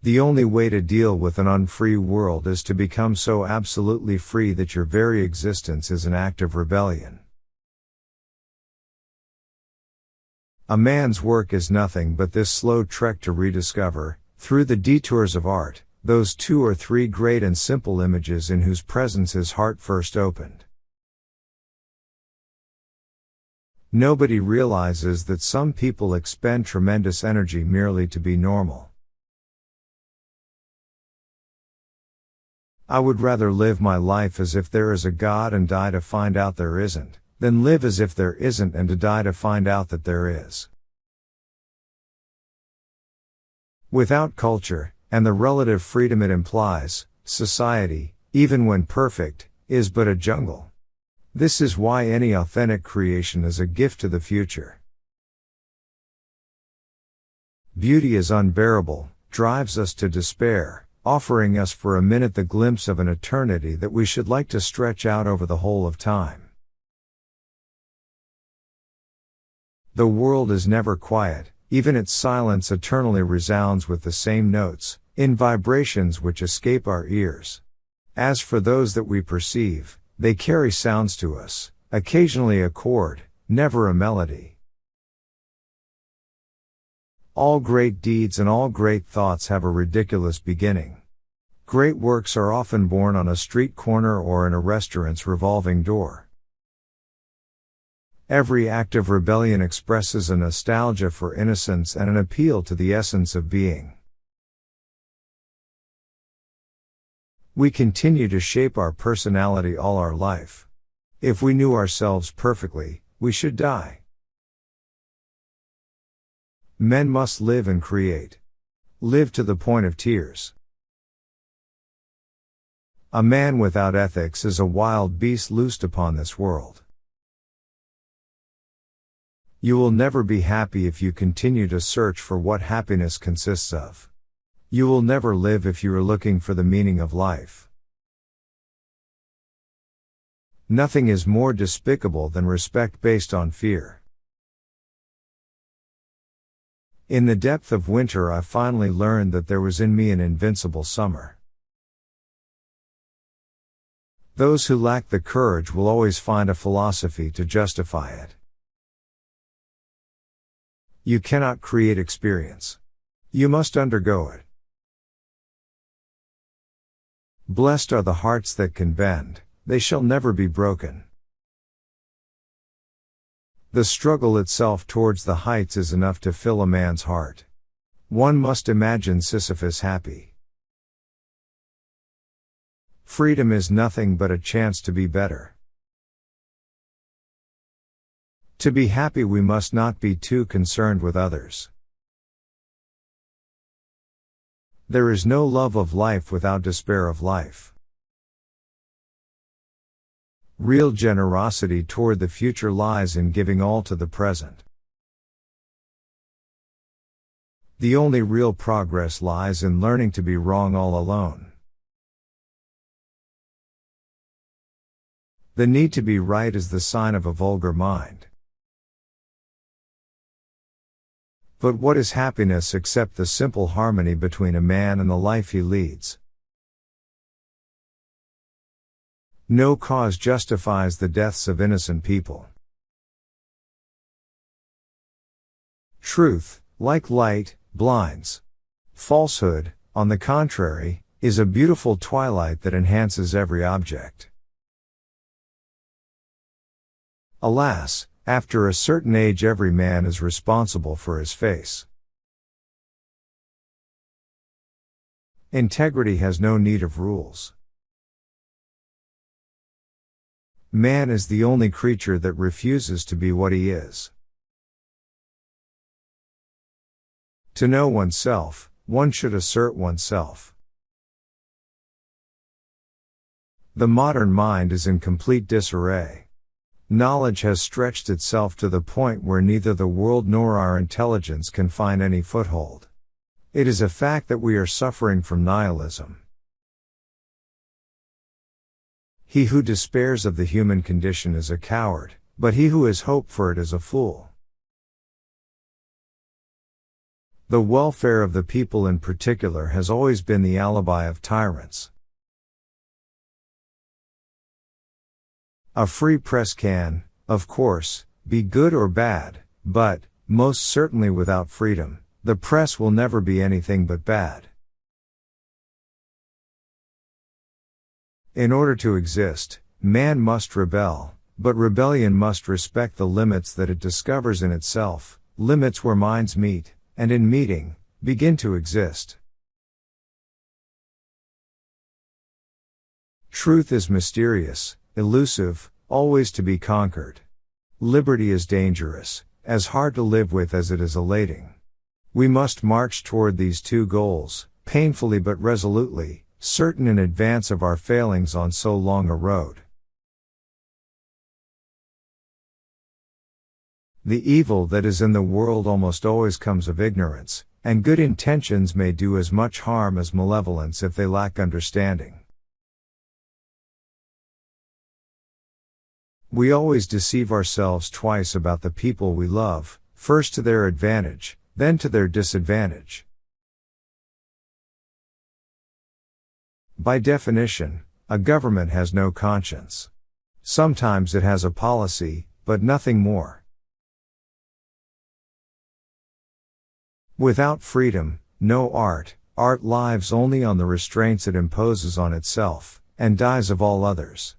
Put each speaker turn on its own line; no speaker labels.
The only way to deal with an unfree world is to become so absolutely free that your very existence is an act of rebellion. A man's work is nothing but this slow trek to rediscover, through the detours of art, those 2 or 3 great and simple images in whose presence his heart first opened. Nobody realizes that some people expend tremendous energy merely to be normal. I would rather live my life as if there is a God and die to find out there isn't, than live as if there isn't and to die to find out that there is. Without culture, and the relative freedom it implies, society, even when perfect, is but a jungle. This is why any authentic creation is a gift to the future. Beauty is unbearable, drives us to despair, offering us for a minute the glimpse of an eternity that we should like to stretch out over the whole of time. The world is never quiet, even its silence eternally resounds with the same notes, in vibrations which escape our ears. As for those that we perceive, they carry sounds to us, occasionally a chord, never a melody. All great deeds and all great thoughts have a ridiculous beginning. Great works are often born on a street corner or in a restaurant's revolving door. Every act of rebellion expresses a nostalgia for innocence and an appeal to the essence of being. We continue to shape our personality all our life. If we knew ourselves perfectly, we should die. Men must live and create. Live to the point of tears. A man without ethics is a wild beast loosed upon this world. You will never be happy if you continue to search for what happiness consists of. You will never live if you are looking for the meaning of life. Nothing is more despicable than respect based on fear. In the depth of winter I finally learned that there was in me an invincible summer. Those who lack the courage will always find a philosophy to justify it. You cannot create experience. You must undergo it. Blessed are the hearts that can bend, they shall never be broken. The struggle itself towards the heights is enough to fill a man's heart. One must imagine Sisyphus happy. Freedom is nothing but a chance to be better. To be happy we must not be too concerned with others. There is no love of life without despair of life. Real generosity toward the future lies in giving all to the present. The only real progress lies in learning to be wrong all alone. The need to be right is the sign of a vulgar mind. But what is happiness except the simple harmony between a man and the life he leads? No cause justifies the deaths of innocent people. Truth, like light, blinds. Falsehood, on the contrary, is a beautiful twilight that enhances every object. Alas, after a certain age every man is responsible for his face. Integrity has no need of rules. Man is the only creature that refuses to be what he is. To know oneself, one should assert oneself. The modern mind is in complete disarray. Knowledge has stretched itself to the point where neither the world nor our intelligence can find any foothold. It is a fact that we are suffering from nihilism. He who despairs of the human condition is a coward, but he who has hope for it is a fool. The welfare of the people in particular has always been the alibi of tyrants. A free press can, of course, be good or bad, but, most certainly without freedom, the press will never be anything but bad. In order to exist, man must rebel, but rebellion must respect the limits that it discovers in itself, limits where minds meet, and in meeting, begin to exist. Truth is mysterious, elusive, always to be conquered. Liberty is dangerous, as hard to live with as it is elating. We must march toward these two goals, painfully but resolutely, certain in advance of our failings on so long a road. The evil that is in the world almost always comes of ignorance, and good intentions may do as much harm as malevolence if they lack understanding. We always deceive ourselves twice about the people we love, first to their advantage, then to their disadvantage. By definition, a government has no conscience. Sometimes it has a policy, but nothing more. Without freedom, no art. Art lives only on the restraints it imposes on itself, and dies of all others.